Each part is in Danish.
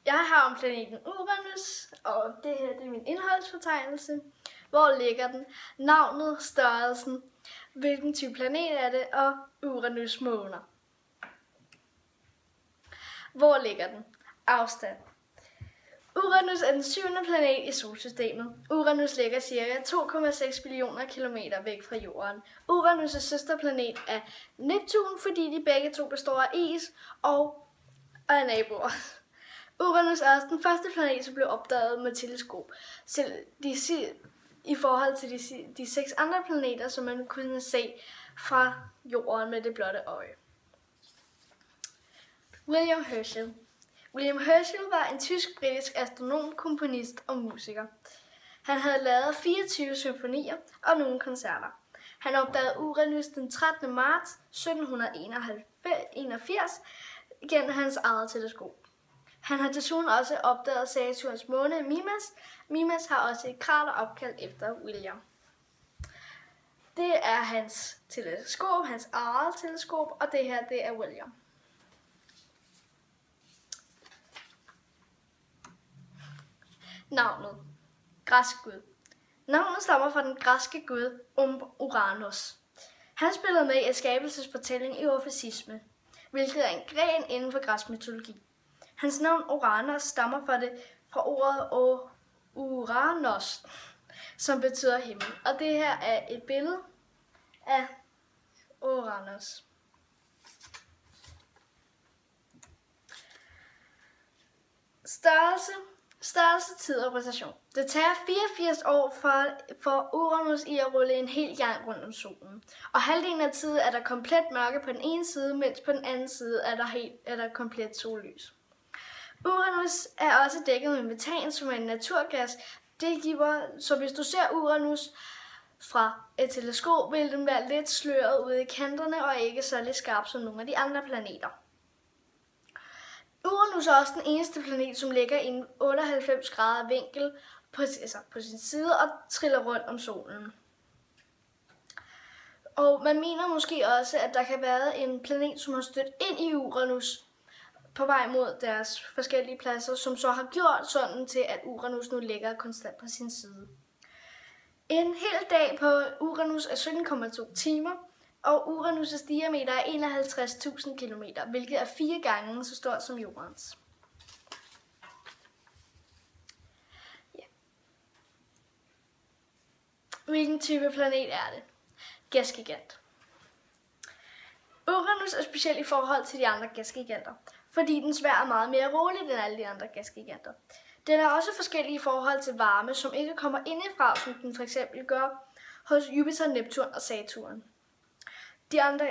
Jeg har om planeten Uranus, og det her det er min indholdsfortegnelse. Hvor ligger den? Navnet, størrelsen, hvilken type planet er det, og Uranus måner. Hvor ligger den? Afstand. Uranus er den 7. planet i solsystemet. Uranus ligger ca. 2,6 billioner kilometer væk fra Jorden. Uranus' søsterplanet er Neptun, fordi de begge to består af is og er naboer. Uranus er også den første planet, som blev opdaget med teleskop. Selv i forhold til de 6 andre planeter, som man kunne se fra Jorden med det blotte øje. William Herschel. William Herschel var en tysk-britisk astronom, komponist og musiker. Han havde lavet 24 symfonier og nogle koncerter. Han opdagede Uranus den 13. marts 1781 gennem hans eget teleskop. Han har desuden også opdaget Saturns måne Mimas. Mimas har også et krater opkaldt efter William. Det er hans teleskop, hans eget teleskop, og det her det er William. Navnet. Græsk gud. Navnet stammer fra den græske gud Uranus. Han spillede med i skabelsesfortælling i orfisisme, hvilket er en gren inden for græsk mytologi. Hans navn Uranus stammer fra ordet Uranos, som betyder himmel. Og det her er et billede af Uranus. Størrelse, tid og rotation. Det tager 84 år for Uranus i at rulle en hel gang rundt om solen. Og halvdelen af tiden er der komplet mørke på den ene side, mens på den anden side er der komplet sollys. Uranus er også dækket med metan, som er en naturgas. Så hvis du ser Uranus fra et teleskop, vil den være lidt sløret ude i kanterne og ikke så lidt skarp som nogle af de andre planeter. Uranus er også den eneste planet, som ligger i en 98 grader vinkel på sin side og triller rundt om solen. Og man mener måske også, at der kan være en planet, som har stødt ind i Uranus på vej mod deres forskellige pladser, som så har gjort sådan til, at Uranus nu ligger konstant på sin side. En hel dag på Uranus er 17,2 timer, og Uranus' diameter er 51.000 km, hvilket er 4 gange så stort som Jordens. Ja. Hvilken type planet er det? Gasgigant. Uranus er speciel i forhold til de andre gasgiganter, fordi den svær er meget mere rolig end alle de andre gasgiganter. Den er også forskellig i forhold til varme, som ikke kommer indefra, som den f.eks. gør hos Jupiter, Neptun og Saturn. De andre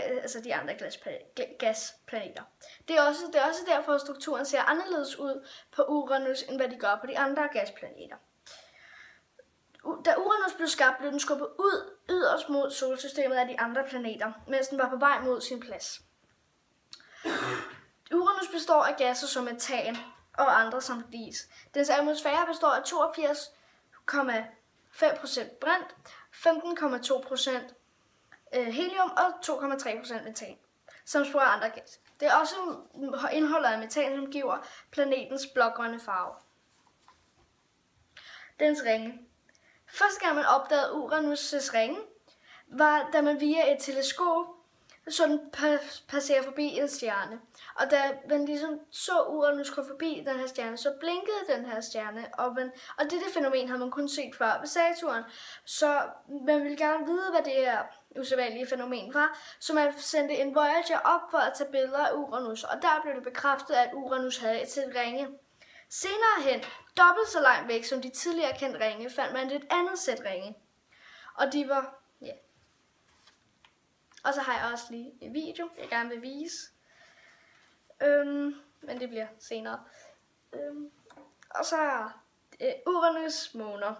gasplaneter. Det er også derfor, at strukturen ser anderledes ud på Uranus, end hvad de gør på de andre gasplaneter. Da Uranus blev skabt, blev den skubbet ud yderst mod solsystemet af de andre planeter, mens den var på vej mod sin plads. Uranus består af gasser som metan og andre som is. Dens atmosfære består af 82,5% brint, 15,2% helium og 2,3% metan, som sporer andre gas. Det er også indholdet af metan, som giver planetens blågrønne farve. Dens ringe. Første gang man opdagede Uranus' ringe, var da man via et teleskop så den passerer forbi en stjerne. Og da man ligesom så Uranus gå forbi den her stjerne, så blinkede den her stjerne. Og dette fænomen havde man kun set før ved Saturn. Så man ville gerne vide, hvad det her usædvanlige fænomen var. Så man sendte en Voyager op for at tage billeder af Uranus. Og der blev det bekræftet, at Uranus havde et sæt ringe. Senere hen, dobbelt så langt væk som de tidligere kendte ringe, fandt man et andet sæt ringe. Og de var, ja. Og så har jeg også lige en video, jeg gerne vil vise. Men det bliver senere. Og så er Uranus måner.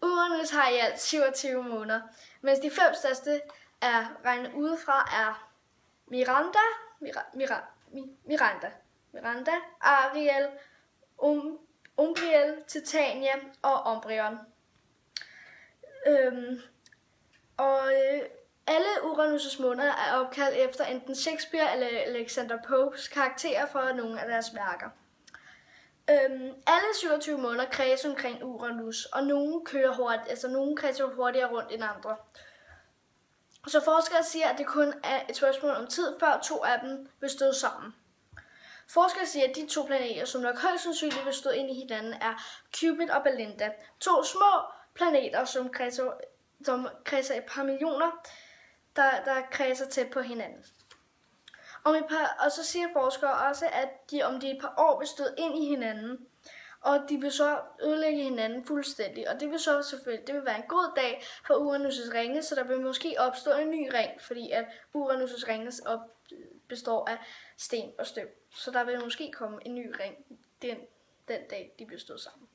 Uranus har i alt 27 måner, mens de 5 største er regnet udefra er Miranda, Ariel, Umbriel, Titania og Ombrion. Alle Uranus' måner er opkaldt efter enten Shakespeare eller Alexander Popes karakterer fra nogle af deres værker. Alle 27 måneder kredser omkring Uranus, og nogle kører hurtigt, altså nogle kredser hurtigere rundt end andre. Så forskere siger, at det kun er et spørgsmål om tid, før 2 af dem vil støde sammen. Forskere siger, at de 2 planeter, som nok højst sandsynligt vil støde ind i hinanden, er Cupid og Belinda. 2 små planeter, som kredser et par millioner, der kredser tæt på hinanden. Og så siger forskere også, at de om et par år vil støde ind i hinanden, og de vil så ødelægge hinanden fuldstændig. Og det vil så selvfølgelig, det vil være en god dag for Uranus' ringe, så der vil måske opstå en ny ring, fordi at Uranus' ringe består af sten og støv. Så der vil måske komme en ny ring den dag, de bliver stået sammen.